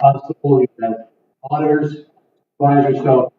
constable, you have auditors, supervisors, so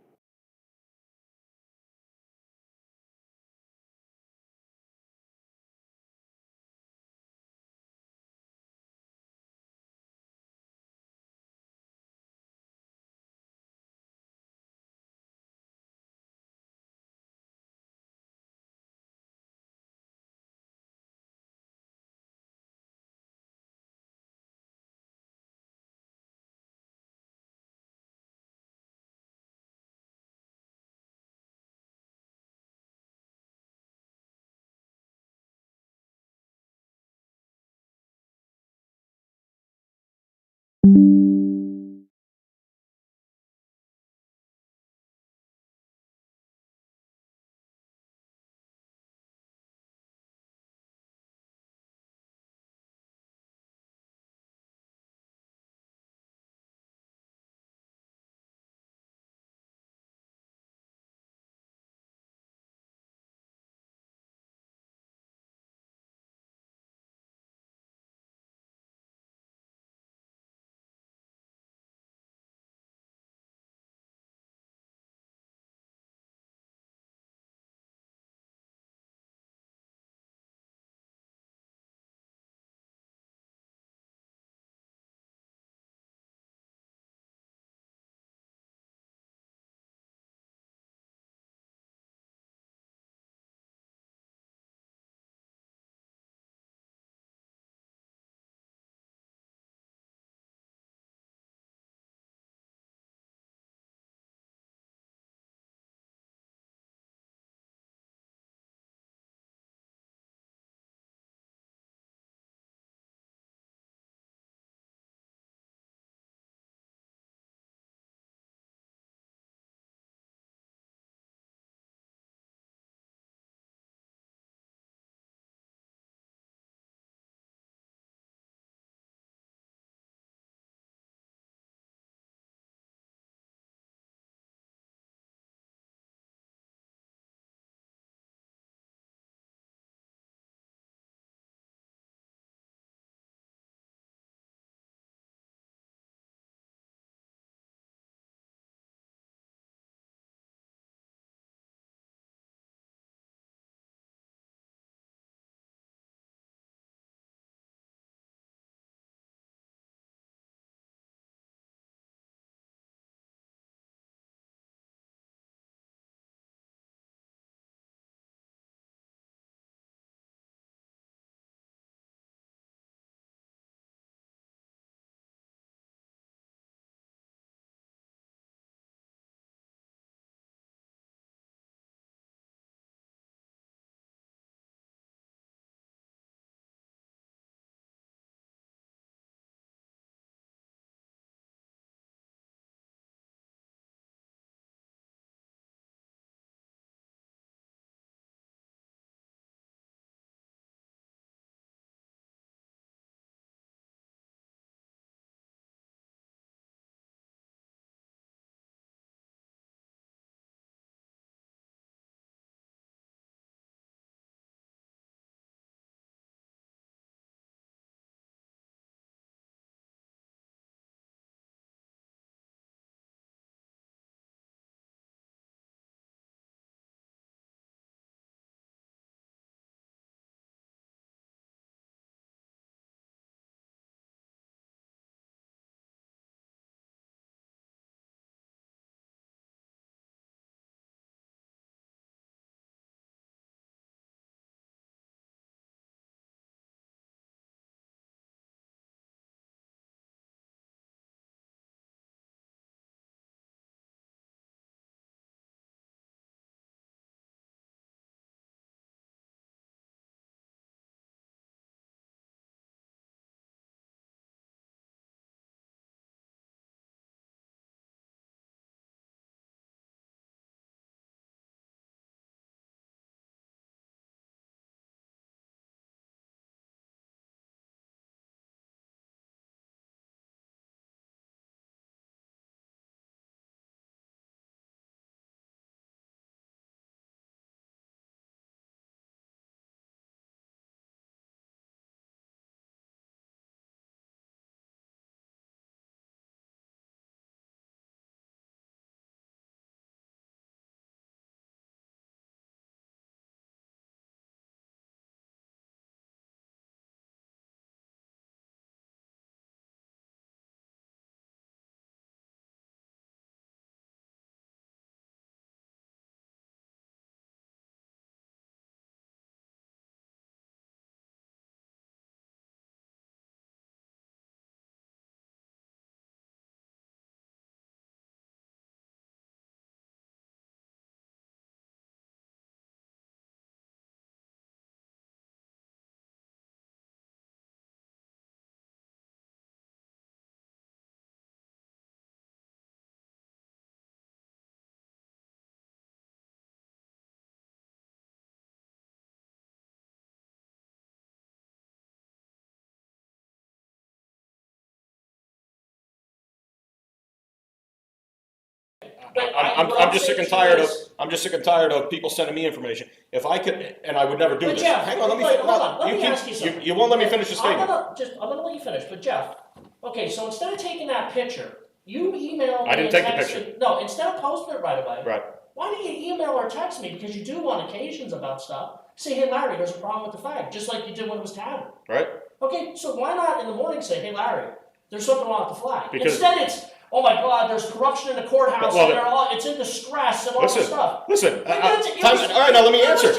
I'm just sick and tired of. I'm just sick and tired of people sending me information. If I could, and I would never do this. Jeff, hang on, let me. hold on. Let me ask you something. You won't let me finish the statement. I'm gonna let you finish. But Jeff, okay, so instead of taking that picture, you emailed me. I didn't take the picture. No, instead of posting it right away. Right. Why don't you email or text me, because you do on occasions about stuff, say, hey Larry, there's a problem with the flag, just like you did when it was tattered. Right. Okay, so why not in the morning say, hey Larry, there's something wrong with the flag? Because instead it's, oh my God, there's corruption in the courthouse, and it's in distress and all this stuff. Listen, all right, now let me answer.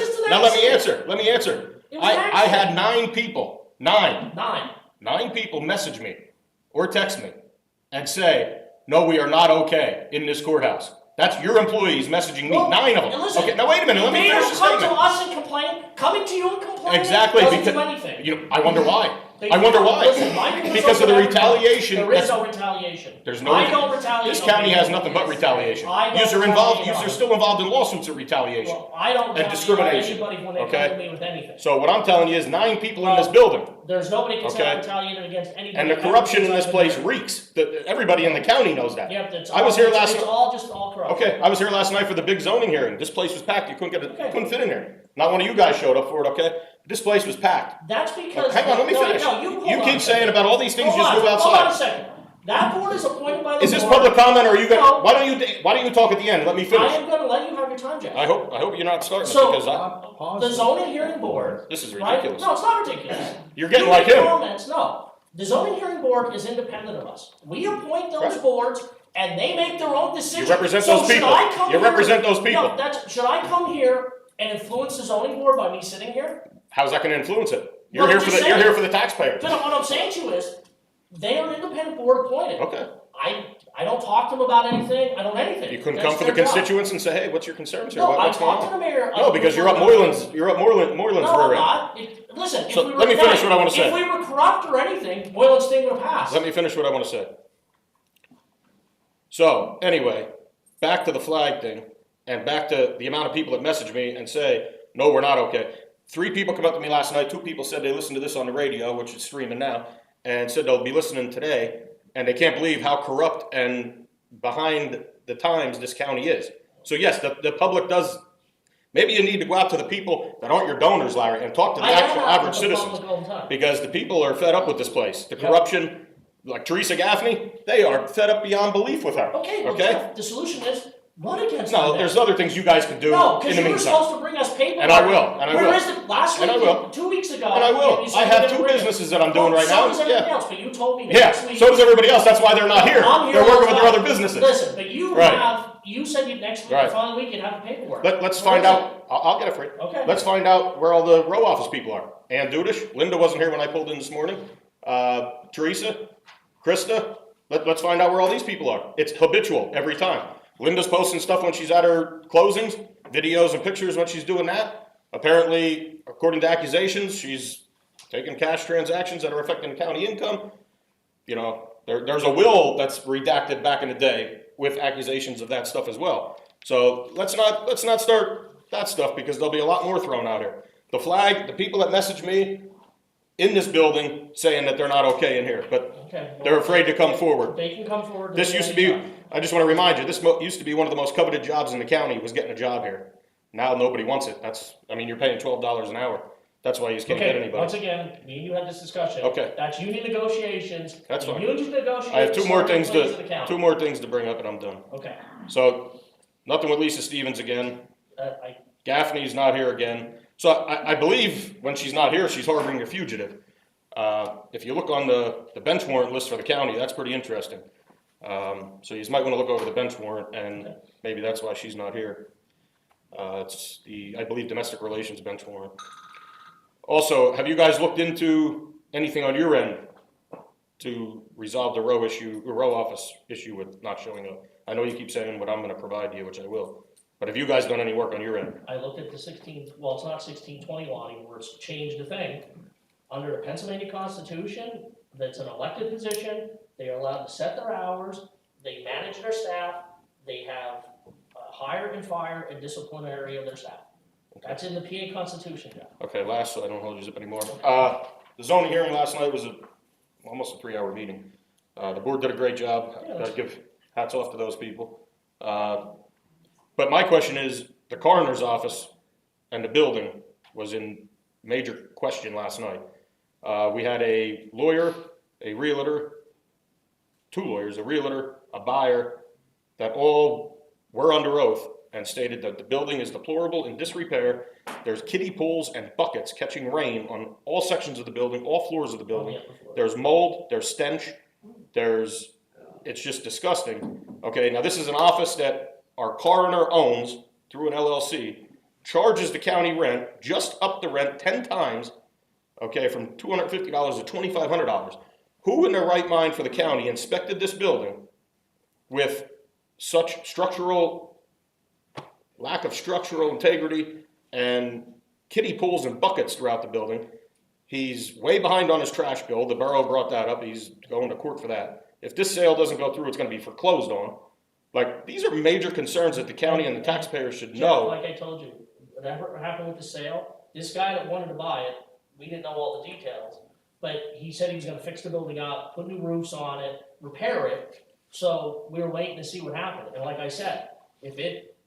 Let me answer. I had 9 people message me or text me and say, no, we are not okay in this courthouse. That's your employees messaging me, 9 of them. Listen, okay, now wait a minute, let me finish the statement. Come to us and complain, coming to you and complaining exactly, doesn't because, do anything. You know, I wonder why. Listen, because of the retaliation. There is no retaliation. There's no. I don't retaliate. This county has nothing but retaliation. You're still involved in lawsuits of retaliation. Well, I don't and discrimination. Anybody when they come to me with anything. So what I'm telling you is 9 people in this building. There's nobody considered retaliated against anybody. And the corruption in this place reeks. Everybody in the county knows that. Yep, I was here last. It's all corrupt. Okay, I was here last night for the big zoning hearing. This place was packed. You couldn't fit in there. Not one of you guys showed up for it. Okay. This place was packed. That's because. Hang on, let me finish. You keep saying about all these things. Just move outside. Hold on a second. That board is appointed by the board. Is this public comment, or are you going? No. Why don't you talk at the end? Let me finish. I am going to let you have your time, Jeff. I hope you're not starting because the zoning hearing board. This is ridiculous. Right? No, it's not ridiculous. You're getting like him. No, the zoning hearing board is independent of us. We appoint those boards, and they make their own decisions. You represent those people. No, should I come here and influence the zoning board by me sitting here? How's that going to influence it? You're here for the taxpayers. But what I'm saying to you is, they are an independent board appointed. Okay. I don't talk to them about anything. I don't anything. You couldn't come for the constituents and say, hey, what's your concerns here? No, I talked to the mayor. No, because you're up Moylan's. You're up Moylan's No, I'm not. Listen. Let me finish what I want to say. If we were corrupt or anything, Moylan's thing would have passed. Let me finish what I want to say. So anyway, back to the flag thing, and back to the amount of people that message me and say, no, we're not okay. 3 people come up to me last night. 2 people said they listened to this on the radio, which is streaming now, and said they'll be listening today, and they can't believe how corrupt and behind the times this county is. So yes, the public does. Maybe you need to go out to the people that aren't your donors, Larry, and talk to the actual average citizens, because the people are fed up with this place. The corruption, like Teresa Gaffney, they are fed up beyond belief with her. Okay. Jeff, the solution is. No, there's other things you guys can do in the meantime. No, because you were supposed to bring us paperwork. And I will. Where is it? Last week, 2 weeks ago. And I will. I have 2 businesses that I'm doing right now. So does everybody else, but you told me next week. So does everybody else. That's why they're not here. They're working with their other businesses. Listen, but you said next week, the following week, you'd have the paperwork. Let's find out. I'll get it for you. Okay. Let's find out where all the row office people are. Ann Dudish. Linda wasn't here when I pulled in this morning. Teresa. Krista. Let's find out where all these people are. It's habitual every time. Linda's posting stuff when she's at her closings, videos and pictures when she's doing that. Apparently, according to accusations, she's taking cash transactions that are affecting county income. You know, there's a will that's redacted back in the day with accusations of that stuff as well. So let's not start that stuff, because there'll be a lot more thrown out here. The flag, the people that message me in this building saying that they're not okay in here, but they're afraid to come forward. They can come forward. This used to be, I just want to remind you, this used to be one of the most coveted jobs in the county, was getting a job here. Now nobody wants it. You're paying $12 an hour. That's why you just can't get anybody. Once again, me and you had this discussion. Okay. That's union negotiations. That's fine. Union negotiations. I have two more things to bring up, and I'm done. Okay. So, nothing with Lisa Stevens again. Gaffney's not here again. So I believe when she's not here, she's harboring a fugitive. If you look on the bench warrant list for the county, that's pretty interesting. So you might want to look over the bench warrant, and maybe that's why she's not here. It's I believe, domestic relations bench warrant. Also, have you guys looked into anything on your end to resolve the row office issue with not showing up? I know you keep saying what I'm going to provide you, which I will. But have you guys done any work on your end? I looked at the 16th, well, it's not 1621 anymore, it's changed the thing. Under the Pennsylvania Constitution, that's an elected position, they are allowed to set their hours, they manage their staff, they have hire and fire and disciplinary of their staff. Okay. That's in the PA Constitution, Jeff. Okay, last, so I don't hold you up anymore. The zoning hearing last night was almost a 3-hour meeting. The board did a great job. Gotta give hats off to those people. But my question is, the coroner's office and the building was in major question last night. We had a lawyer, a realtor, two lawyers, a realtor, a buyer, that all were under oath and stated that the building is deplorable in disrepair. There's kiddie pools and buckets catching rain on all sections of the building, all floors of the building. There's mold, there's stench, it's just disgusting. Okay, now this is an office that our coroner owns through an LLC, charges the county rent, just up the rent 10 times, okay, from $250 to $2,500. Who in their right mind for the county inspected this building with such lack of structural integrity and kiddie pools and buckets throughout the building? He's way behind on his trash bill. The borough brought that up. He's going to court for that. If this sale doesn't go through, it's going to be foreclosed on. Like, these are major concerns that the county and the taxpayers should know. Like I told you, whatever happened with the sale, this guy that wanted to buy it, we didn't know all the details, but he said he was gonna fix the building up, put new roofs on it, repair it. So we were waiting to see what happened. And like I said, if it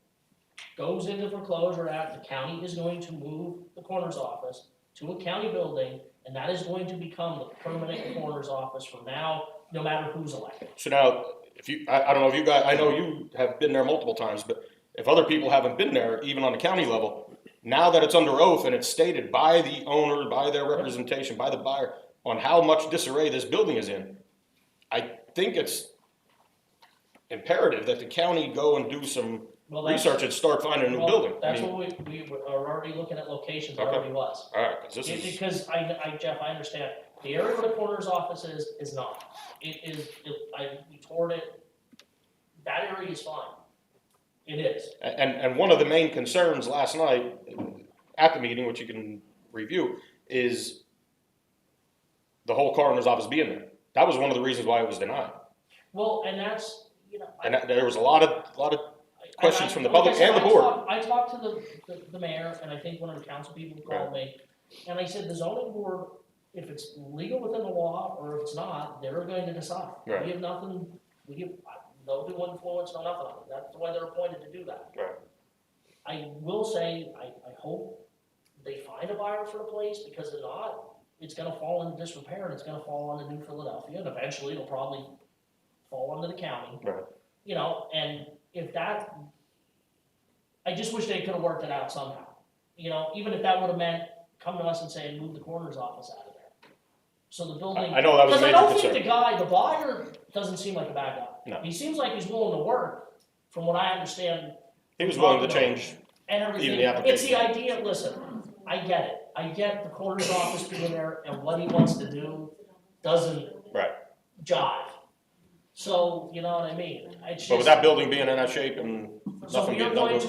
goes into foreclosure, the county is going to move the coroner's office to a county building, and that is going to become the permanent coroner's office from now, no matter who's elected. So now, I don't know if you guys, I know you have been there multiple times, but if other people haven't been there, even on the county level, now that it's under oath and it's stated by the owner, by their representation, by the buyer, on how much disarray this building is in, I think it's imperative that the county go and do some research and start finding a new building. That's what we are already looking at locations, it already was. All right, because this is... Because Jeff, I understand, the area where the coroner's office is not. We toured it, that area is fine. It is. And one of the main concerns last night at the meeting, which you can review, is the whole coroner's office being there. That was one of the reasons why it was denied. Well, and that's, and there was a lot of questions from the public and the board. I talked to the mayor, and I think one of the council people called me, and I said the zoning board, if it's legal within the law or if it's not, they're going to decide. Right. We have nothing. We have no due influence, no nothing on it. That's the way they're appointed to do that. Right. I will say, I hope they find a buyer for the place, because if not, it's gonna fall into disrepair, and it's gonna fall onto New Philadelphia, and eventually it'll probably fall onto the county. Right. And if that, I just wish they could have worked it out somehow. Even if that would have meant come to us and saying, move the coroner's office out of there. So the building. I know that was a major concern. Because I don't think the buyer doesn't seem like a bad guy. No. He seems like he's willing to work, from what I understand. He was willing to change and everything. even the application. It's the idea, listen, I get it. I get the coroner's office being there, and what he wants to do doesn't jive. So, you know what I mean? But with that building being in that shape and nothing getting done.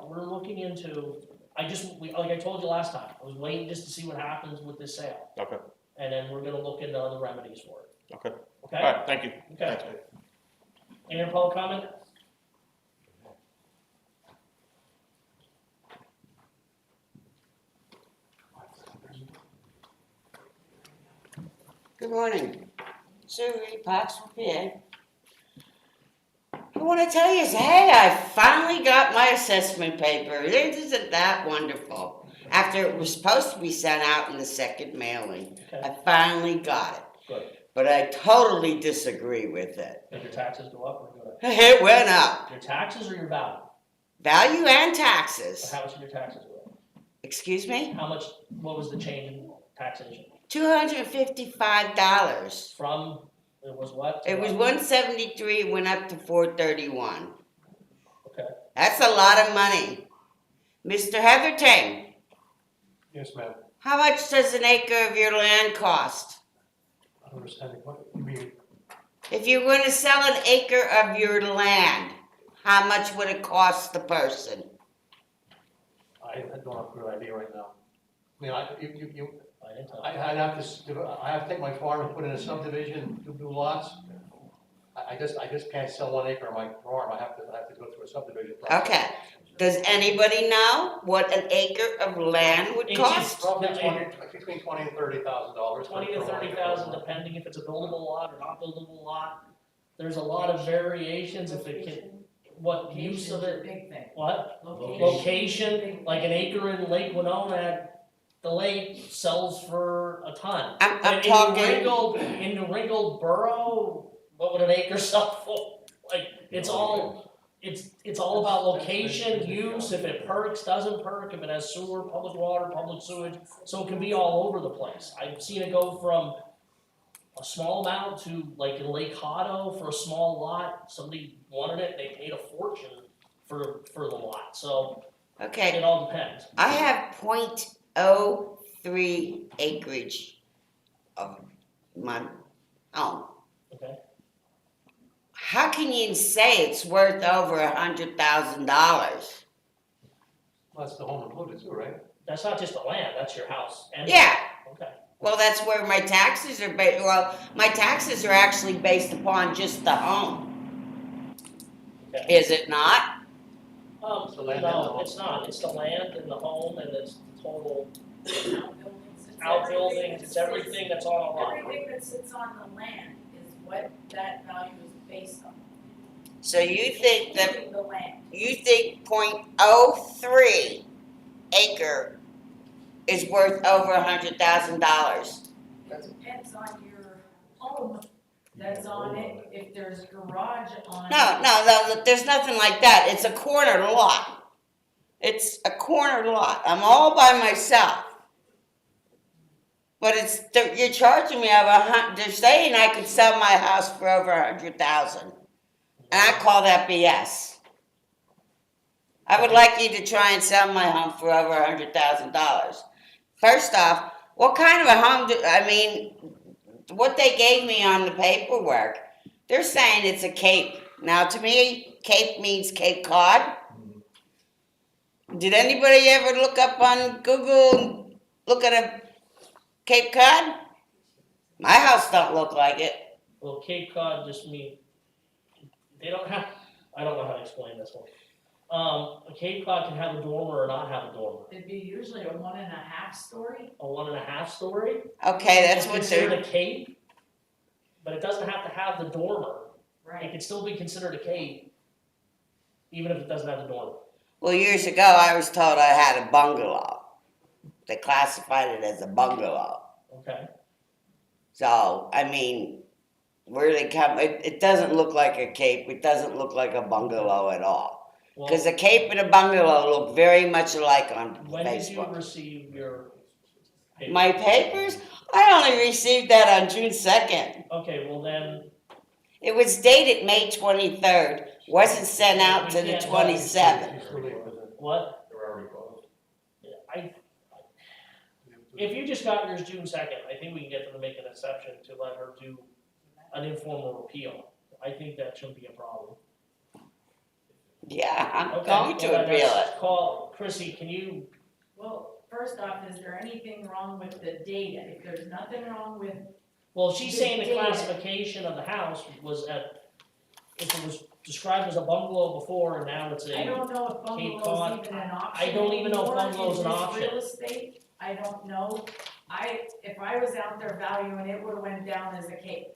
We're looking into, like I told you last time, I was waiting just to see what happens with this sale. Okay. And then we're gonna look into other remedies for it. Okay. Okay? All right, thank you. Okay. Thanks. Any other public comment? Good morning. Sue Parks from PA. I want to tell you, hey, I finally got my assessment paper. Isn't that wonderful? After it was supposed to be sent out in the second mailing, Okay. I finally got it. Good. But I totally disagree with it. Did your taxes go up or go up? It went up. Your taxes or your value? Value and taxes. How much did your taxes go up? Excuse me? What was the change in taxation? $255. From, it was what? It was $173, it went up to $431. Okay. That's a lot of money. Mr. Heatherton, Yes, ma'am. how much does an acre of your land cost? I don't understand what you mean. If you're going to sell an acre of your land, how much would it cost the person? I don't have a good idea right now. I mean, I didn't tell you. I'd have to take my farm and put in a subdivision, do lots. I just can't sell 1 acre of my farm. I have to go through a subdivision process. Okay. Does anybody know what an acre of land would It's cost? Probably between $20,000 and $30,000. 20 to 30,000, depending if it's a buildable lot or not buildable lot. There's a lot of variations if it can, what use of it, Big thing. what? Location. Location, like an acre in Lake Winona, the lake sells for a ton. I'm But talking, in the wrinkled borough, what would an acre sell for? Like, it's all about location, use, if it perks, doesn't perk, if it has sewer, public water, public sewage, so it can be all over the place. I've seen it go from a small amount to, like in Lake Hotto, for a small lot, somebody wanted it, they paid a fortune for the lot, so okay, it all depends. I have .03 acreage of my own. Okay. How can you say it's worth over $100,000? Well, that's the home included too, right? That's not just the land, that's your house and. Yeah, Okay, well, that's where my taxes are my taxes are actually based upon just the home. okay. Is it not? It's the land and the No, home. it's not, it's the land and the home and it's the total Outbuildings, outbuildings, it's everything that's on a lot. Everything that sits on the land is what that value is based on. So you think that, Including the land. you think .03 acre is worth over $100,000? It depends on your home that's on it, if there's garage on it. No, there's nothing like that. It's a corner lot. It's a corner lot. I'm all by myself. But you're charging me they're saying I could sell my house for over $100,000. And I call that BS. I would like you to try and sell my home for over $100,000. First off, what kind of a home what they gave me on the paperwork, they're saying it's a Cape. Now, to me, Cape means Cape Cod. Did anybody ever look up on Google and look at a Cape Cod? My house don't look like it. Well, Cape Cod just mean, they don't have, I don't know how to explain this one. A Cape Cod can have a dormer or not have a dormer. It'd be usually a 1.5 story. A 1.5 story. Okay, that's is what considered they're, a cape, but it doesn't have to have the dormer. It Right. can still be considered a cape, even if it doesn't have the dormer. well, years ago, I was told I had a bungalow. They classified it as a bungalow. Okay. So, where they come, it doesn't look like a cape, it doesn't look like a bungalow at all. Well, Because a cape and a bungalow look very much alike on when did you Facebook. receive your paper? My papers? I only received that on June 2nd. Okay, well then, It was dated May 23rd, wasn't sent out to the 27th. It's too late for the- what? They're already closed. If you just got yours June 2nd, I think we can get them to make an exception to let her do an informal appeal. I think that shouldn't be a problem. Yeah, I'm Okay, going to well, then appeal let's it. Call, Chrissy, can you, Well, first off, is there anything wrong with the data? If there's nothing wrong with, well, she's saying the Data. classification of the house was if it was described as a bungalow before and now it's I a, don't know if Cod. bungalow's even an option I don't even know if anymore bungalow's in an this option. real estate. I don't know. If I was out there valuing it, would've went down as a cape.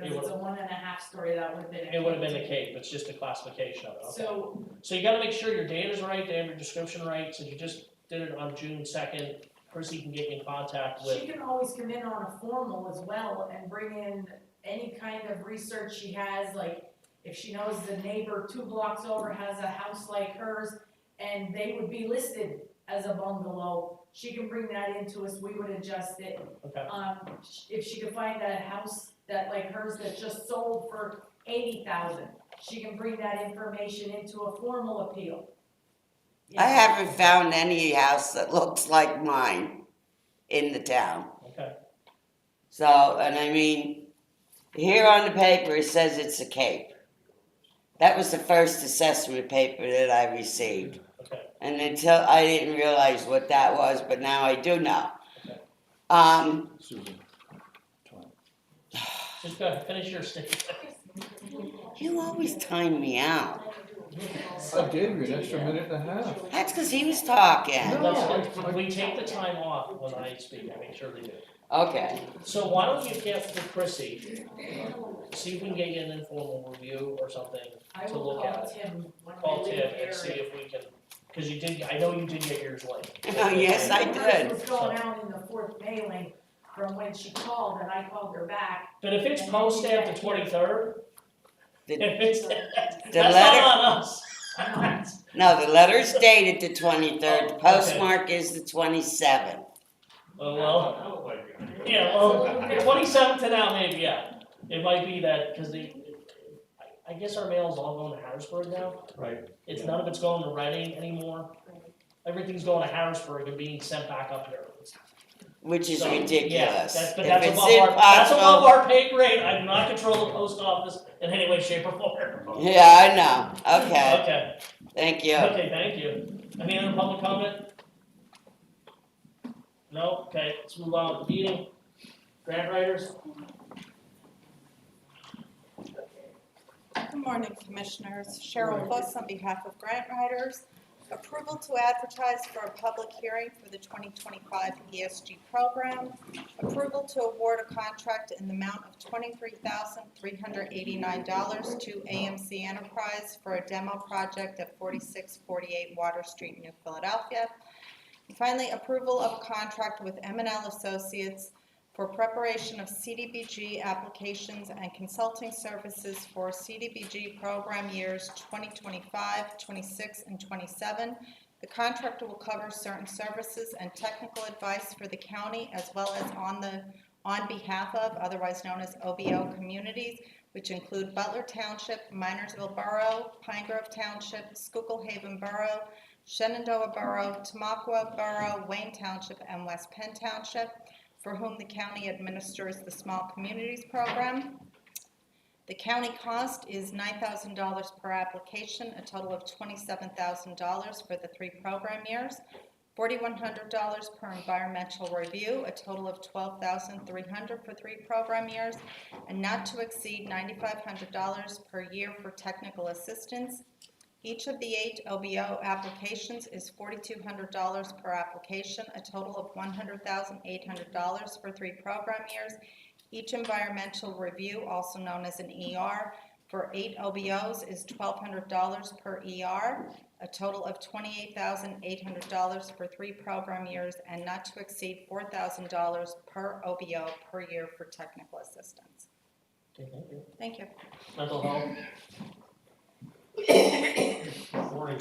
Cause It it's a 1.5 story, that would've been a cape. it would have been the cape, it's just a classification of it, okay. So, So you gotta make sure your data's right, they have your description right, since you just did it on June 2nd, Chrissy can get you in contact with. she can always come in on a formal as well and bring in any kind of research she has, like if she knows the neighbor 2 blocks over has a house like hers and they would be listed as a bungalow, she can bring that into us, we would adjust it. Okay, If she could find a house that like hers that just sold for 80,000, she can bring that information into a formal appeal. I haven't found any house that looks like mine in the town. okay, So, here on the paper, it says it's a cape. That was the first assessment paper that I received. okay. And until, I didn't realize what that was, but now I do know. Susan. Just go ahead, finish your statement. You always time me out. I gave you an extra minute and a half. That's because he was talking. We take the time off when I speak, I make sure they do. Okay. So why don't you get with Chrissy, see if we can get you an informal review or something I to will look call at. Tim when Call we Tim leave and here. see if we can, cause you did, I know you did get yours late. Oh, yes, I Hers did. was going out in the fourth mailing from when she called, and I called her back. But if it's post-stamp the 23rd, The- if it's, The that's letter, not on us. no, the letter's dated the 23rd, the postmark is the 27th. Oh, well, yeah, well, the 27th to now, maybe, yeah. It might be that, cause I guess our mail's all going to Harrisburg now. Right. It's, none of it's going to Reading anymore. Everything's going to Harrisburg and being sent back up here. Which is So, yeah, ridiculous. but If that's it's above our, that's above impossible, our pay grade. I do not control the post office in any way, shape, or form. yeah, I know, okay, Okay, thank you. okay, thank you. Any other public comment? No? Okay, let's move on with the meeting. Grant writers? Good morning, Commissioners. Cheryl Fuss on behalf of grant writers. Approval to advertise for a public hearing for the 2025 ESG program. Approval to award a contract in the amount of $23,389 to AMC Enterprise for a demo project at 4648 Water Street, New Philadelphia. And finally, approval of a contract with M&L Associates for preparation of CDBG applications and consulting services for CDBG program years 2025, 26, and 27. The contract will cover certain services and technical advice for the county as well as on behalf of, otherwise known as OBO communities, which include Butler Township, Minersville Borough, Pine Grove Township, Schuylkill Haven Borough, Shenandoah Borough, Tamaqua Borough, Wayne Township, and West Penn Township, for whom the county administers the Small Communities Program. The county cost is $9,000 per application, a total of $27,000 for the 3 program years, $4,100 per environmental review, a total of $12,300 for 3 program years, and not to exceed $9,500 per year for technical assistance. Each of the 8 OBO applications is $4,200 per application, a total of $100,800 for 3 program years. Each environmental review, also known as an ER, for 8 OBOs is $1,200 per ER, a total of $28,800 for 3 program years, and not to exceed $4,000 per OBO per year for technical assistance. Okay, thank you. Thank you. Mental health? Morning.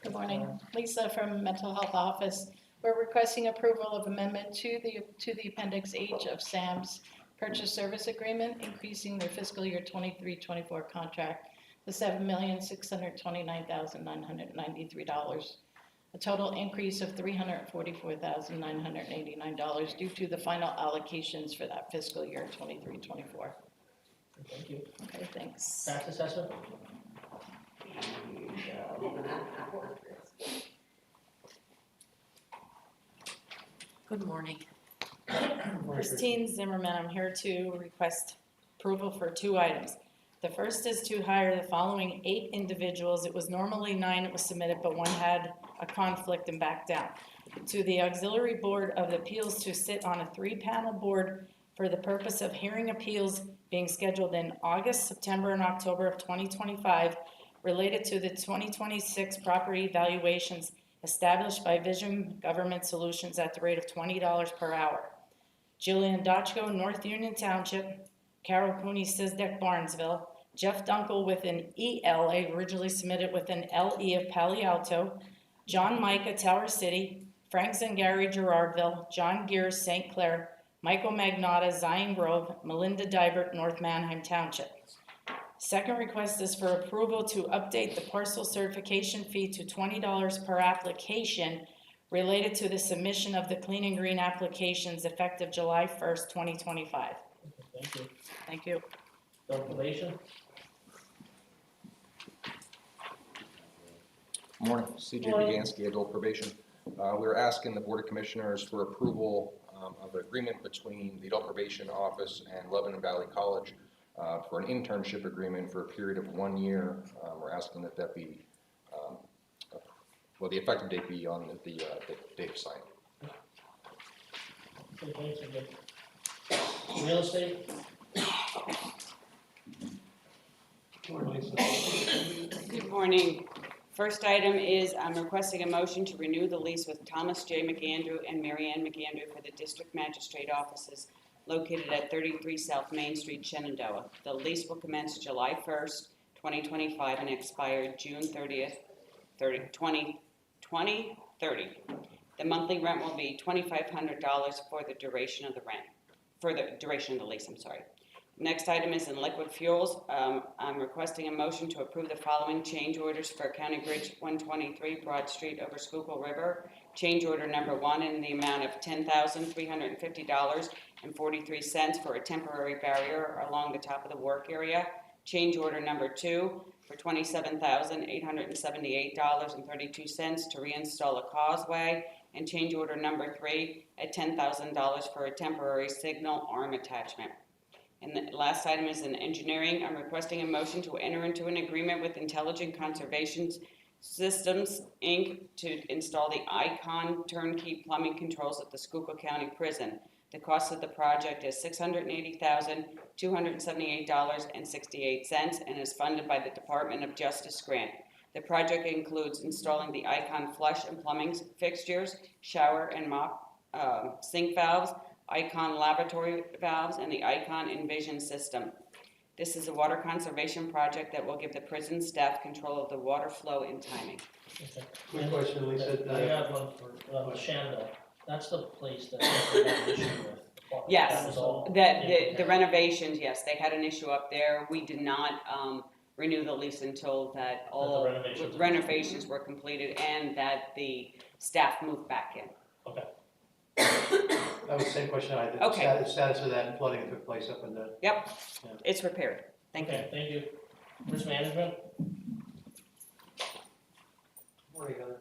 Good morning, Lisa from Mental Health Office. We're requesting approval of amendment to the Appendix H of SAM's Purchase Service Agreement, increasing their fiscal year 23-24 contract to $7,629,993, a total increase of $344,989 due to the final allocations for that fiscal year 23-24. Thank you. Okay, thanks. Tax assessment? Good morning. Christine Zimmerman, I'm here to request approval for 2 items. The first is to hire the following 8 individuals. It was normally 9 that was submitted, but 1 had a conflict and backed down. To the Auxiliary Board of Appeals to sit on a 3-panel board for the purpose of hearing appeals being scheduled in August, September, and October of 2025 related to the 2026 property valuations established by Vision Government Solutions at the rate of $20 per hour. Jillian Dotchko, North Union Township, Carol Cooney, Sisdek, Barnesville, Jeff Dunkel with an ELA, originally submitted with an LE of Palo Alto, John Micah, Tower City, Frank Zangari, Gerardville, John Gears, St. Clair, Michael Magnotta, Zion Grove, Melinda Divert, North Manheim Township. Second request is for approval to update the parcel certification fee to $20 per application related to the submission of the Clean and Green applications effective July 1st, 2025. Thank you. Thank you. Adult probation? Morning, CJ Begansky, Adult Probation. We're asking the Board of Commissioners for approval of an agreement between the Adult Probation Office and Lebanon Valley College for an internship agreement for a period of 1 year. We're asking that be, the effective date be on the date of signing. Okay, thanks, you're good. Real estate, Good morning. First item is I'm requesting a motion to renew the lease with Thomas J. McAndrew and Mary Ann McAndrew for the District Magistrate offices located at 33 South Main Street, Shenandoah. The lease will commence July 1st, 2025 and expire June 30th, 2030. The monthly rent will be $2,500 for the duration of the lease, I'm sorry. Next item is in liquid fuels. I'm requesting a motion to approve the following change orders for County Bridge 123 Broad Street over Schuylkill River. Change order number 1 in the amount of $10,350.43 for a temporary barrier along the top of the work area. Change order number 2 for $27,878.32 to reinstall a causeway. And change order number 3 at $10,000 for a temporary signal arm attachment. And the last item is in engineering. I'm requesting a motion to enter into an agreement with Intelligent Conservation Systems, Inc. to install the ICON turnkey plumbing controls at the Schuylkill County Prison. The cost of the project is $680,278.68 and is funded by the Department of Justice grant. The project includes installing the ICON flush and plumbing fixtures, shower and mop sink valves, ICON lavatory valves, and the ICON Envision system. This is a water conservation project that will give the prison staff control of the water flow and timing. okay. Quick question, Lisa. I have one for Shenandoah. That's the place that we had an issue with. Yes, That was all. the renovations, yes, they had an issue up there. We did not renew the lease until that all renovations were completed and that the staff moved back in. Okay. That was the same question I did. Okay. The status of that flooding that took place up in the. Yep, Yeah. it's repaired. Thank you. Okay, thank you. Risk management? Morning, Heather.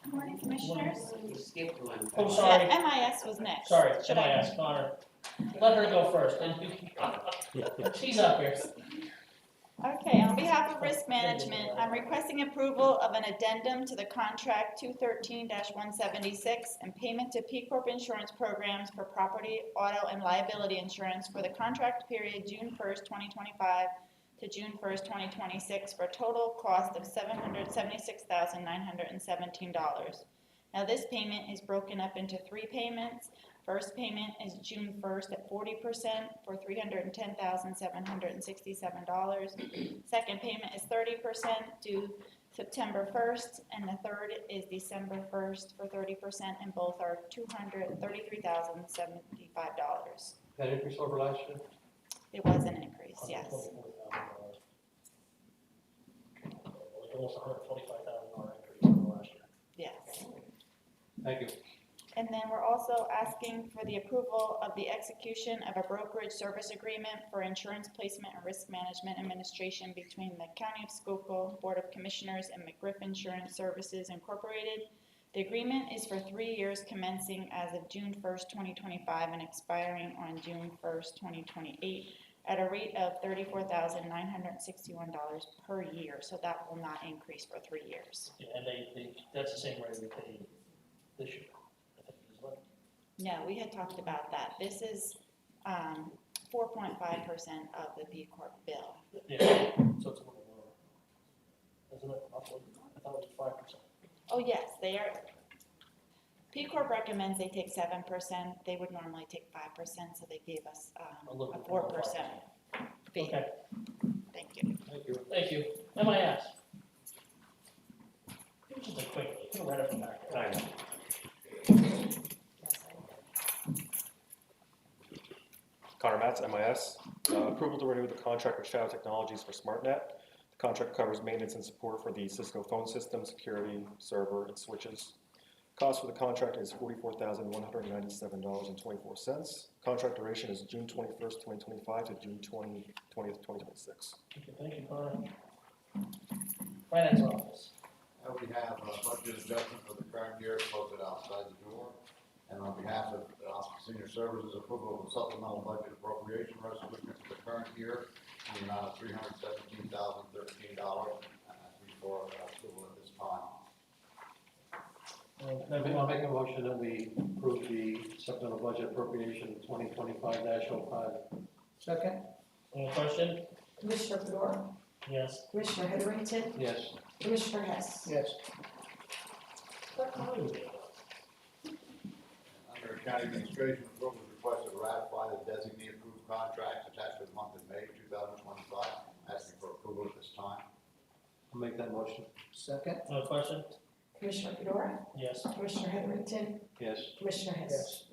Good morning, Commissioners. Oh, sorry, MIS was next. sorry, Should I ask Connor? Let her go first, then she's up here. Okay, on behalf of Risk Management, I'm requesting approval of an addendum to the contract 213-176 and payment to P Corp insurance programs for property, auto, and liability insurance for the contract period June 1st, 2025 to June 1st, 2026 for a total cost of $776,917. Now this payment is broken up into 3 payments. First payment is June 1st at 40% for $310,767. Second payment is 30% due September 1st, and the third is December 1st for 30%, and both are $233,075. That increase over last year? It was an increase, yes. Like almost $125,000 increase over last year. Yes. Thank you. And then we're also asking for the approval of the execution of a brokerage service agreement for insurance placement and risk management administration between the County of Schuylkill Board of Commissioners and McGriff Insurance Services Incorporated. The agreement is for 3 years commencing as of June 1st, 2025 and expiring on June 1st, 2028 at a rate of $34,961 per year. So that will not increase for 3 years. Yeah, and that's the same rate we paid this year. No, we had talked about that. This is 4.5% of the B Corp bill. Yeah, so it's a little lower. Isn't it? I thought it was 5%. Oh, yes, they are. P Corp recommends they take 7%. They would normally take 5%, so they gave us a A little bit 4% fee. Okay, Thank you. Thank you. thank you. MIS. Just a quick, you can read it from back there. Connor Matz, MIS. Approval to renew the contract with Shadow Technologies for SmartNet. The contract covers maintenance and support for the Cisco phone system, security, server, and switches. Cost for the contract is $44,197.24. Contract duration is June 21st, 2025 to June 20th, 2026. Okay, thank you, Connor. Finance office. We have a budget adjustment for the current year posted outside the door. And on behalf of the Office of Senior Services, approval of a supplemental budget appropriation resolution for the current year in the amount of $317,013. And that's for approval at this time. I'll make a motion that we approve the supplemental budget appropriation 2025-05. Second? On the question? Commissioner Fedora, Yes. Commissioner Heatherington, Yes. Commissioner Hess. Yes. Under County Administration, approval is requested to ratify the designee approved contracts attached to the month of May 2025. Asking for approval at this time. I'll make that motion. Second? On the question? Commissioner Fedora, Yes. Commissioner Heatherington, Yes. Commissioner Hess.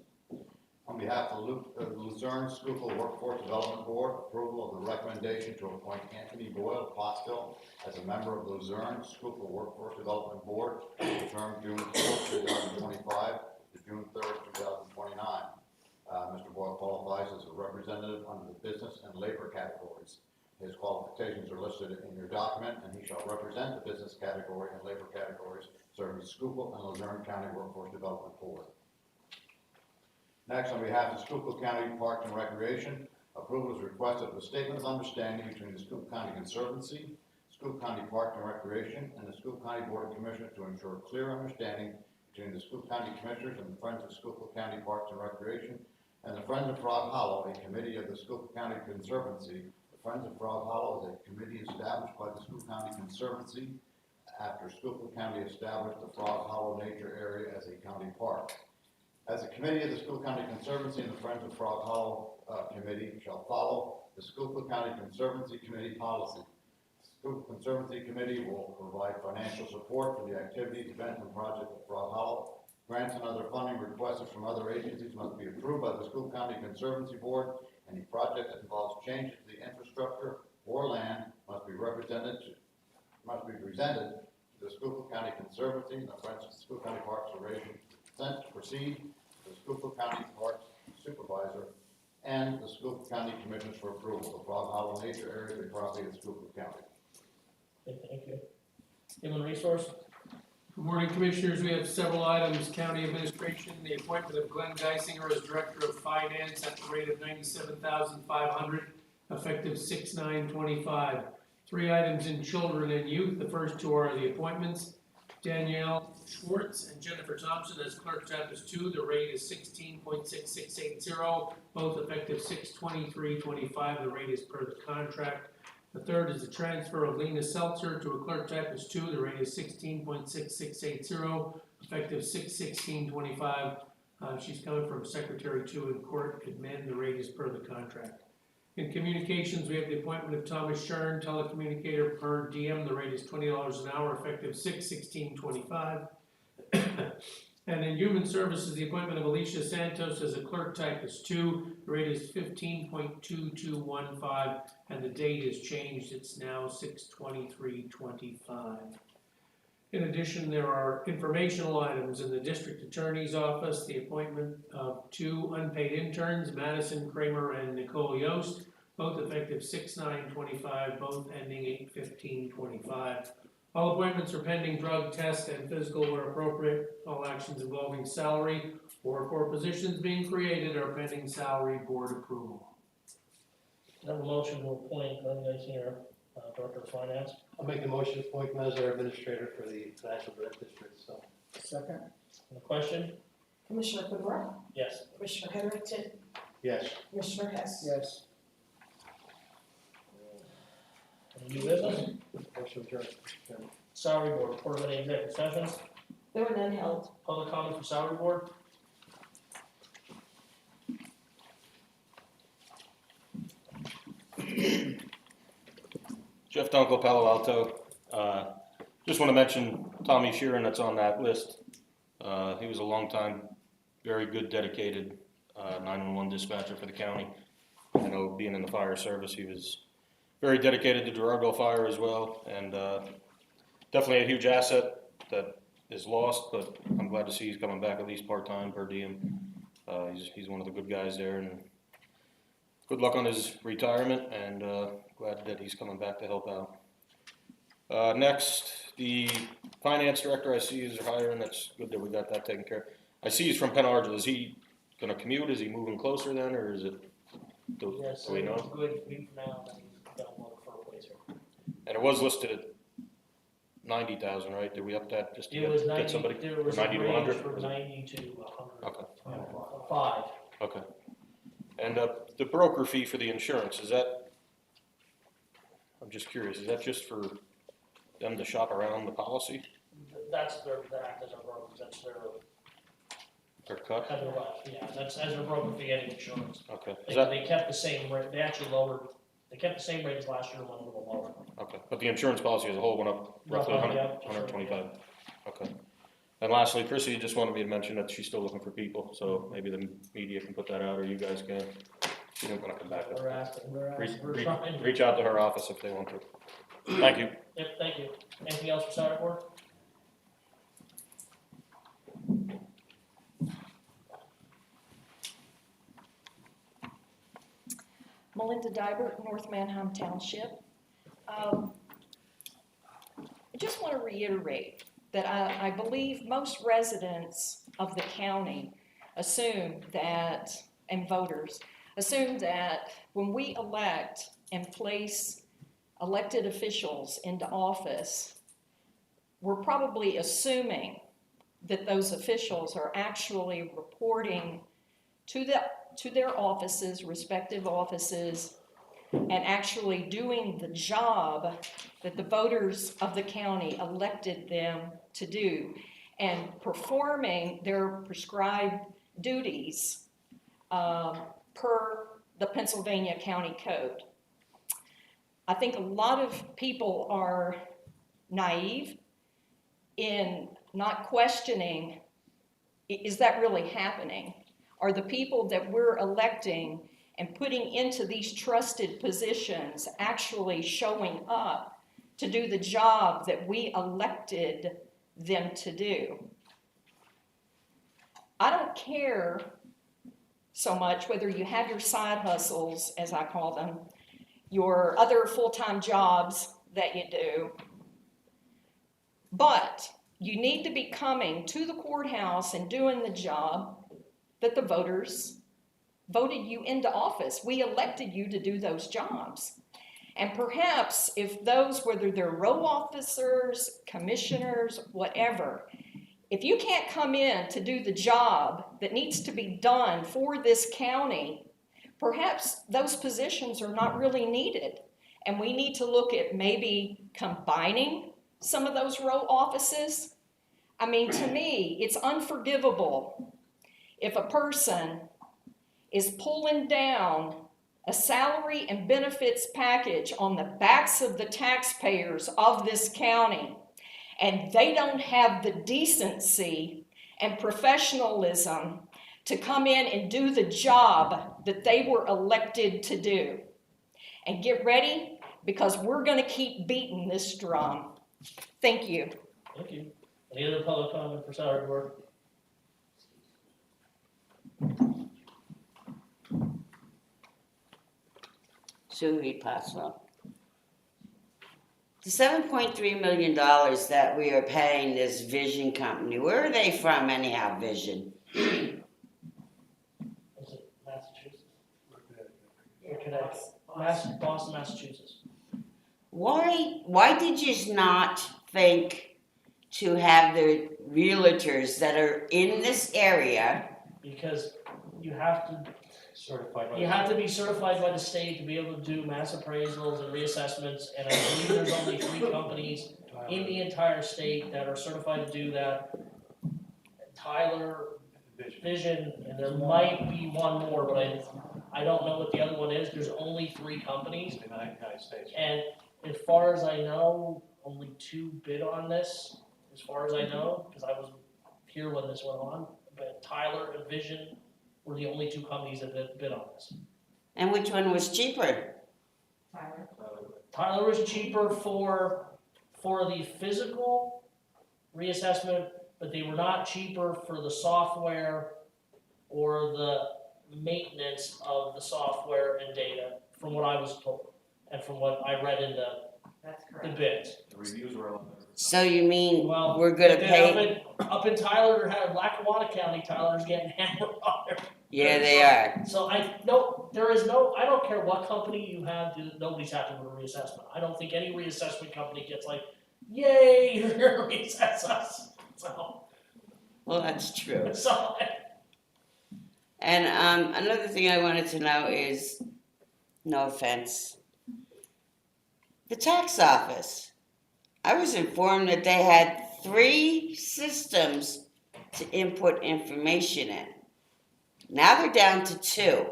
On behalf of the Luzerne Schuylkill Workforce Development Board, approval of the recommendation to appoint Anthony Boyle of Pottsville as a member of Luzerne Schuylkill Workforce Development Board, term June 4th, 2025 to June 3rd, 2029. Mr. Boyle qualifies as a representative under the business and labor categories. His qualifications are listed in your document, and he shall represent the business category and labor categories serving Schuylkill and Luzerne County Workforce Development Board. Next, on behalf of Schuylkill County Parks and Recreation, approval is requested of the statement of understanding between the Schuylkill County Conservancy, Schuylkill County Parks and Recreation, and the Schuylkill County Board of Commissioners to ensure clear understanding between the Schuylkill County Commissioners and the Friends of Schuylkill County Parks and Recreation, and the Friends of Frog Hollow, a committee of the Schuylkill County Conservancy. The Friends of Frog Hollow is a committee established by the Schuylkill County Conservancy after Schuylkill County established the Frog Hollow Nature Area as a county park. As a committee of the Schuylkill County Conservancy and the Friends of Frog Hollow Committee shall follow the Schuylkill County Conservancy Committee policy. The Schuylkill Conservancy Committee will provide financial support for the activities, events, and projects of Frog Hollow. Grants and other funding requested from other agencies must be approved by the Schuylkill County Conservancy Board. Any project that involves changes to the infrastructure or land must be presented to the Schuylkill County Conservancy and the Friends of Schuylkill County Parks and Recreation. Consent to proceed to the Schuylkill County Parks Supervisor and the Schuylkill County Commissioners for approval. The Frog Hollow Nature Area is a property of Schuylkill County. Okay, thank you. Human Resource? Good morning, Commissioners. We have several items. County Administration, the appointment of Glenn Geisinger as Director of Finance at the rate of $97,500, effective 6/9/25. 3 items in Children and Youth. The first 2 are the appointments. Danielle Schwartz and Jennifer Thompson as Clerk Office 2. The rate is 16.6680, both effective 6/23/25. The rate is per the contract. The third is the transfer of Lena Seltzer to a Clerk Office 2. The rate is 16.6680, effective 6/16/25. She's coming from Secretary 2 in Court Admin. The rate is per the contract. In Communications, we have the appointment of Thomas Shern, telecommunicator per diem. The rate is $20 an hour, effective 6/16/25. And in Human Services, the appointment of Alicia Santos as a Clerk Typist 2. The rate is 15.2215, and the date is changed. It's now 6/23/25. In addition, there are informational items in the District Attorney's Office, the appointment of 2 unpaid interns, Madison Kramer and Nicole Yost, both effective 6/9/25, both ending 8/15/25. All appointments are pending drug test and physical where appropriate. All actions involving salary or for positions being created are pending salary board approval. I have a motion to appoint Glenn Geisinger, Director of Finance. I'll make the motion to appoint him as our administrator for the financial district, so. Second? On the question? Commissioner Fedora, Yes. Commissioner Heatherington, Yes. Commissioner Hess. Yes. Any new business? Motion adjourned. Salary Board, report of any executive sessions. There were none held. Public comment for Salary Board? Jeff Dunkel, Palo Alto. Just want to mention Tommy Sheeran that's on that list. He was a long time, very good, dedicated 911 dispatcher for the county. I know being in the fire service, he was very dedicated to Gerardville Fire as well, and definitely a huge asset that is lost, but I'm glad to see he's coming back at least part-time per diem. He's one of the good guys there, and good luck on his retirement, and glad that he's coming back to help out. Next, the finance director I see is hiring. That's good that we got that taken care of. I see he's from Penn Argyl. Is he going to commute? Is he moving closer then, or is it? Do we know? Good week from now, and he's going to look for a place here. And it was listed at 90,000, right? Did we up that just to It was get 90, somebody? there Or was a 90 to range 100? from 90 to 100. Okay. 5. Okay. And the broker fee for the insurance, is that, I'm just curious, is that just for them to shop around the policy? That's their, act as a broker, that's their, Cut? yeah, that's as a broker fee getting insurance. Okay. They kept the same rate, they actually lowered, they kept the same rate as last year, went a little lower. Okay, but the insurance policy as a whole went up roughly Roughly, 100, yeah. 125. Okay. And lastly, Chrissy just wanted me to mention that she's still looking for people, so maybe the media can put that out, or you guys can. She didn't want to come back. We're asking, we're trying. Reach out to her office if they want to. Thank you. Yep, thank you. Anything else for salary board? Melinda Dybert, North Manheim Township. I just want to reiterate that I believe most residents of the county assume that, and voters, assume that when we elect and place elected officials into office, we're probably assuming that those officials are actually reporting to their offices, respective offices, and actually doing the job that the voters of the county elected them to do, and performing their prescribed duties per the Pennsylvania County Code. I think a lot of people are naive in not questioning, is that really happening? Are the people that we're electing and putting into these trusted positions actually showing up to do the job that we elected them to do? I don't care so much whether you have your side hustles, as I call them, your other full-time jobs that you do, but you need to be coming to the courthouse and doing the job that the voters voted you into office. We elected you to do those jobs. And perhaps if those, whether they're row officers, commissioners, whatever, if you can't come in to do the job that needs to be done for this county, perhaps those positions are not really needed. And we need to look at maybe combining some of those row offices. I mean, to me, it's unforgivable if a person is pulling down a salary and benefits package on the backs of the taxpayers of this county, and they don't have the decency and professionalism to come in and do the job that they were elected to do. And get ready, because we're going to keep beating this drum. Thank you. Thank you. Any other public comment for salary board? Susie Passwell. The $7.3 million that we are paying this Vision company, where are they from anyhow, Vision? Is it Massachusetts? Boston, Massachusetts. Why did you not think to have the realtors that are in this area? Because you have to Certified by. You have to be certified by the state to be able to do mass appraisals and reassessments, and I believe there's only 3 companies in the entire state that are certified to do that. Tyler, Vision, and there might be one more, but I don't know what the other one is. There's only 3 companies. In the United States. And as far as I know, only 2 bid on this, as far as I know, because I was here when this went on, but Tyler and Vision were the only 2 companies that bid on this. And which one was cheaper? Tyler was cheaper for the physical reassessment, but they were not cheaper for the software or the maintenance of the software and data, from what I was told, and from what I read in the bids. The reviews were a lot better. So you mean Well, we're gonna but then pay? up in Tyler, Lackawanna County, Tyler's getting hammered on there. Yeah, they are. So I don't care what company you have, nobody's happy with a reassessment. I don't think any reassessment company gets like yay, you're gonna recess us. So, Well, that's true. so, And another thing I wanted to know is, no offense, the tax office. I was informed that they had 3 systems to input information in. Now they're down to 2.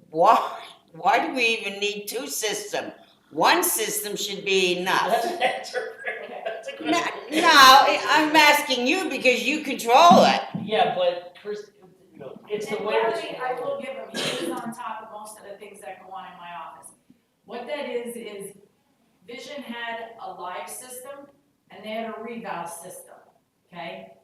Why? Why do we even need 2 systems? One system should be enough. that's an answer. That's a good No, I'm asking you because you control it. Yeah, but Chris, it's the And way it's. Larry, I will give him, he is on top of most of the things that go on in my office. What that is Vision had a live system and they had a reval system, okay?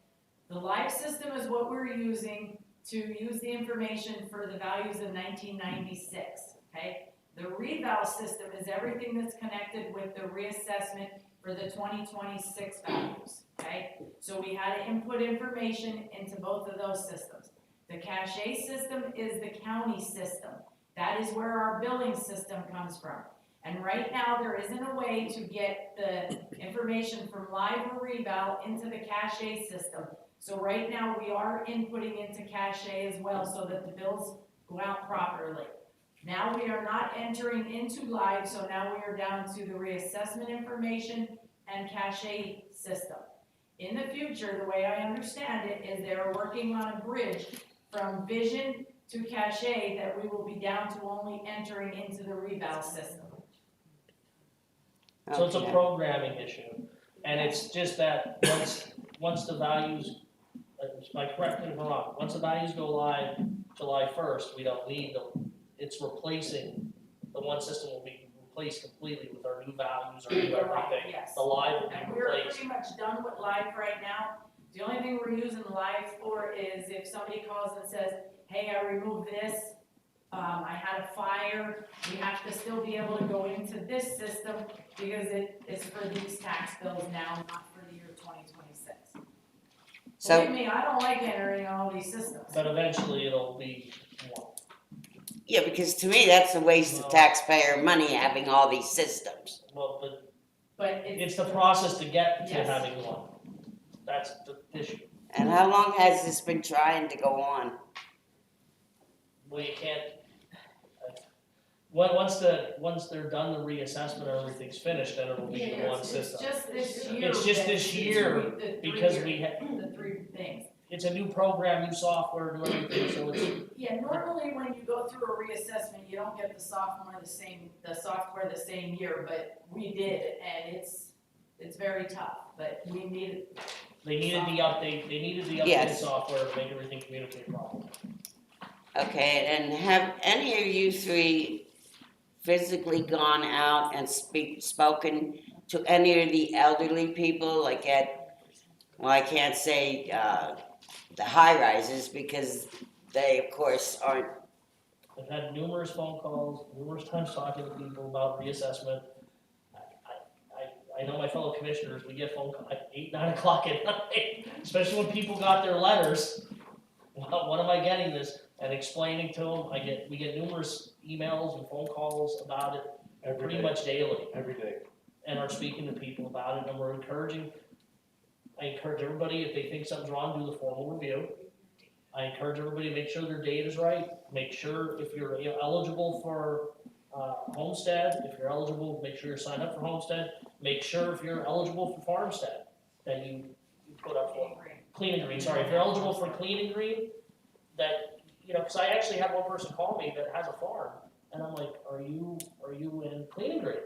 The live system is what we're using to use the information for the values of 1996, okay? The reval system is everything that's connected with the reassessment for the 2026 values, okay? So we had to input information into both of those systems. The cache system is the county system. That is where our billing system comes from. And right now, there isn't a way to get the information from live or reval into the cache system. So right now, we are inputting into cache as well so that the bills go out properly. Now we are not entering into live, so now we are down to the reassessment information and cache system. In the future, the way I understand it is they're working on a bridge from Vision to cache that we will be down to only entering into the reval system. So it's a Okay. programming issue, and it's just that once the values, am I correct me if I'm wrong, once the values go live July 1st, we don't need them. It's replacing, the one system will be replaced completely with our new values, our new everything. Yes. The live will And be we're replaced. pretty much done with live right now. The only thing we're using live for is if somebody calls and says, hey, I removed this, I had a fire, we have to still be able to go into this system because it is for these tax bills now, not for the year 2026. So, Believe me, I don't like entering all these systems. But eventually it'll be one. yeah, because to me, that's a waste of taxpayer money having all these systems. Well, But it's the process to get to Yes. having one. That's the issue. And how long has this been trying to go on? Well, you can't, once they're done the reassessment and everything's finished, then it'll be the one system. It's just this year. It's just that this it's year, the three because year- we had, The 3 things. it's a new program, new software, new everything, so it's, Yeah, normally when you go through a reassessment, you don't get the software the same year, but we did, and it's very tough, but we needed. they needed the updated Yes. software to make everything communicate properly. Okay, and have any of you 3 physically gone out and spoken to any of the elderly people, like at, well, I can't say, the high rises because they, of course, aren't. I've had numerous phone calls, numerous times talking to people about reassessment. I know my fellow commissioners, we get phone calls at 8, 9 o'clock at night, especially when people got their letters. Well, when am I getting this? And explaining to them, we get numerous emails and phone calls about it pretty much daily. Every day. And are speaking to people about it, and I encourage everybody, if they think something's wrong, do the formal review. I encourage everybody to make sure their date is right, make sure if you're eligible for homestead, if you're eligible, make sure you're signed up for homestead, make sure if you're eligible for farmstead, that you put up for clean and green, sorry, if you're eligible for clean and green, that, because I actually had one person call me that has a farm, and I'm like, are you in clean and green?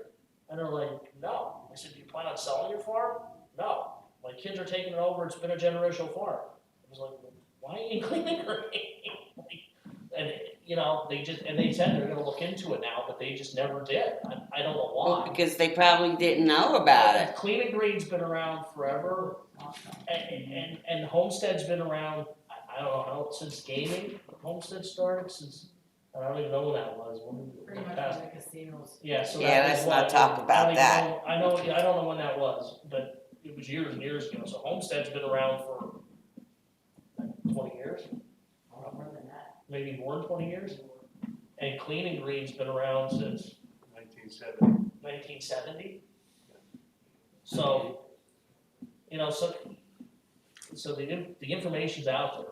And they're like, no. I said, do you plan on selling your farm? No. My kids are taking it over, it's been a generational farm. I was like, well, why are you in clean and green? And, they said they're gonna look into it now, but they just never did. I don't know Well, why. because they probably didn't know about it. Clean and green's been around forever, and Homestead's been around, I don't know how, since gaming, Homestead started, since, I don't even know when that was. Pretty much when the casinos. Yeah, so Yeah, that let's was not what, talk about that. I don't know when that was, but it was years and years ago, so Homestead's been around for like 20 years, More than that. maybe more than 20 years. And Clean and Green's been around since 1970. 1970. So, you know, so the information's out there.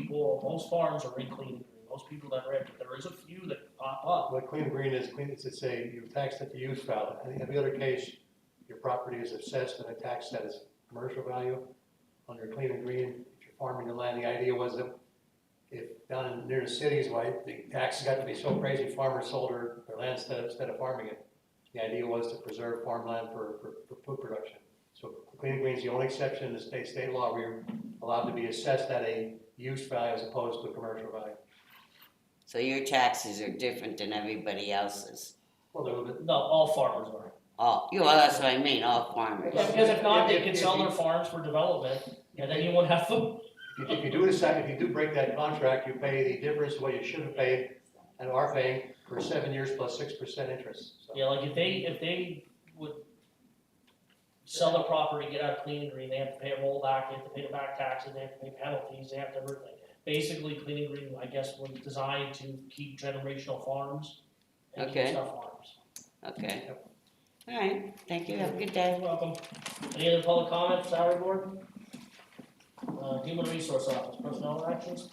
Most farms are in clean and green. Most people that are in, there is a few that pop up. What clean and green is, it's a, you tax at the use value. In every other case, your property is assessed and taxed at its commercial value. Under clean and green, if you're farming the land, the idea was that if down in near the cities, why the taxes got to be so crazy, farmers sold their land instead of farming it. The idea was to preserve farmland for food production. So clean and green is the only exception in the state law where you're allowed to be assessed at a use value as opposed to a commercial value. So your taxes are different than everybody else's? Well, No, all farmers are. Oh, well, that's what I mean, all farmers. Yeah, because if not, they could sell their farms for development, and then you won't have food. if you do break that contract, you pay the difference of what you should have paid and are paying for 7 years plus 6% interest. So, Yeah, like if they would sell their property, get out of clean and green, they have to pay a rollback, they have to pay the back taxes, they have to pay penalties, they have to everything. Basically, clean and green, I guess, was designed to keep generational farms and keep Okay. stuff farms. Okay. All right, thank you, have a good day. You're welcome. Any other public comment, salary board? Human Resource Office, personnel actions?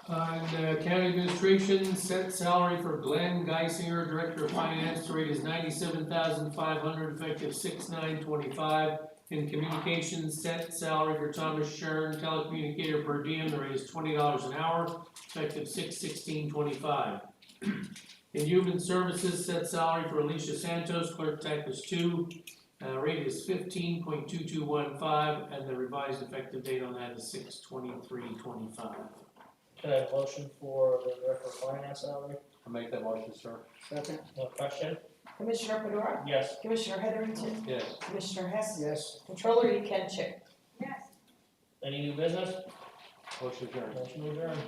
On county administration, set salary for Glenn Geisinger, Director of Finance, the rate is $97,500, effective 6/9/25. In communications, set salary for Thomas Shern, telecommunicator per diem, the rate is $20 an hour, effective 6/16/25. In human services, set salary for Alicia Santos, clerk typist 2, rate is 15.2215, and the revised effective date on that is 6/23/25. Can I have a motion for the Director of Finance salary? I'll make that motion, sir. Second. No question? Commissioner Fedora, Yes. Commissioner Heatherington, Yes. Commissioner Hess, Yes. Controller Yekenship. Yes. Any new business? Motion adjourned. Motion adjourned.